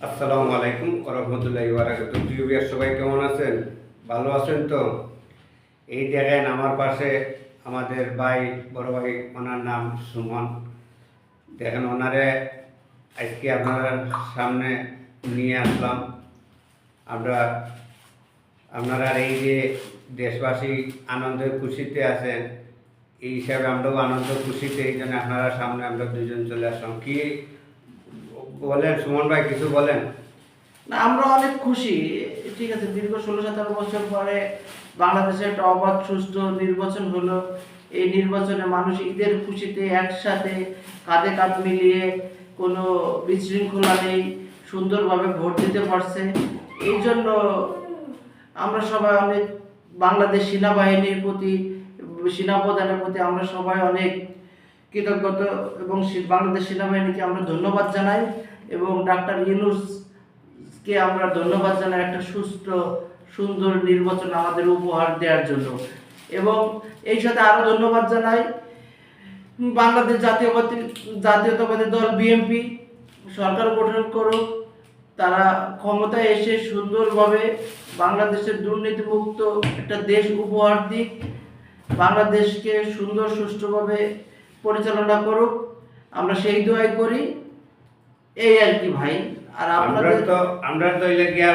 আসসালামু আলাইকুম ওয়া রাহমাতুল্লাহি ওয়া বারাকাতুহু। প্রিয় ভিউয়ার সবাই কেমন আছেন? ভালো আছেন তো? এই দেখেন আমার পাশে আমাদের ভাই, বড় ভাই, ওনার নাম সুমন। দেখেন ওনারে আজকে আপনার সামনে নিয়ে আসলাম। আমরা আপনারা এই যে দেশবাসী আনন্দের খুশিতে আছেন, এই হিসাবে আমরাও আনন্দ খুশিতে, এই জন্য আপনারা সামনে আমরা দুজন চলে আসলাম। কি বলেন সুমন ভাই, কিছু বলেন? না, আমরা অনেক খুশি। ঠিক আছে, দীর্ঘ 16-17 বছর পরে বাংলাদেশে একটা অবাধ সুষ্ঠু নির্বাচন হলো। এই নির্বাচনে মানুষ ঈদের খুশিতে একসাথে কাঁধে কাঁধ মিলিয়ে কোনো বিশৃঙ্খলা নেই, সুন্দরভাবে ভোট দিতে পারছে। এই জন্য আমরা সবাই অনেক বাংলাদেশ সেনাবাহিনীর প্রতি, সেনাপ্রধানের প্রতি আমরা সবাই অনেক কৃতজ্ঞতা এবং বাংলাদেশ সেনাবাহিনীকে আমরা ধন্যবাদ জানাই এবং ডাক্তার ইউনূসকে আমরা ধন্যবাদ জানাই একটা সুস্থ সুন্দর নির্বাচন আমাদের উপহার দেওয়ার জন্য। এবং এই সাথে আরও ধন্যবাদ জানাই বাংলাদেশ জাতীয়তাবাদী দল বিএনপি, সরকার গঠন করুক, তারা ক্ষমতায় এসে সুন্দরভাবে বাংলাদেশের দুর্নীতিমুক্ত একটা দেশ উপহার দিক, বাংলাদেশকে সুন্দর সুষ্ঠুভাবে পরিচালনা করুক, আমরা সেই দোয়াই করি। এই আর কি ভাই। আর আমরা তো গিয়া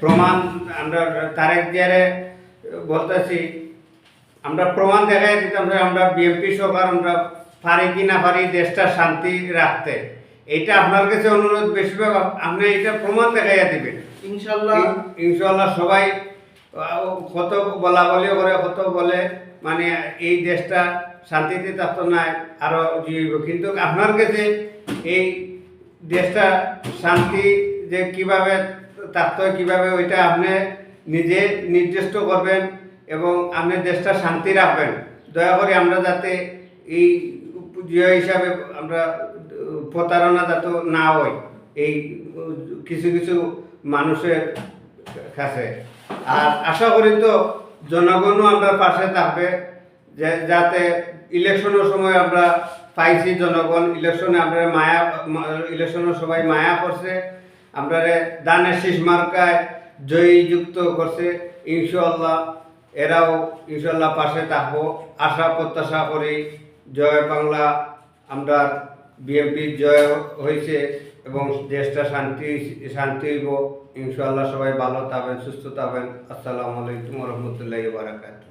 প্রমাণ, আমরা তারেক জিয়ারে বলতেছি, আমরা প্রমাণ দেখাই দিতাম যে আমরা বিএনপি সরকার, আমরা পারি কি না পারি দেশটা শান্তি রাখতে। এইটা আপনার কাছে অনুরোধ, বেশিরভাগ আপনি এটা প্রমাণ দেখাইয়া দিবেন ইনশাল্লাহ। ইনশাল্লাহ সবাই কত বলা বলিও করে, কত বলে মানে এই দেশটা শান্তিতে থাকতো না, আরো জীব, কিন্তু আপনার কাছে এই দেশটা শান্তি যে কিভাবে থাকতো, কিভাবে ওইটা আপনি নিজে নির্দিষ্ট করবেন এবং আপনি দেশটা শান্তি রাখবেন। দয়া করে আমরা যাতে এই জিও হিসাবে আমরা প্রতারণা যাতে না হয় এই কিছু কিছু মানুষের কাছে। আর আশা করি তো জনগণও আমরা পাশে থাকবে, যাতে ইলেকশনের সময় আমরা পাইছি, জনগণ ইলেকশনে আমরা ইলেকশনের সবাই মায়া করছে, আমরা দানের শীষ মার্কায় জয়ী যুক্ত করছে। ইনশাআল্লাহ এরাও ইনশাআল্লাহ পাশে থাকবো, আশা প্রত্যাশা করি। জয় বাংলা, আমরা বিএনপির জয় হয়েছে এবং দেশটা শান্তি হইব। ইনশাআল্লাহ সবাই ভালো থাকবেন, সুস্থ থাকবেন। আসসালামু আলাইকুম ওয়া রাহমাতুল্লাহি ওয়া বারাকাতুহু।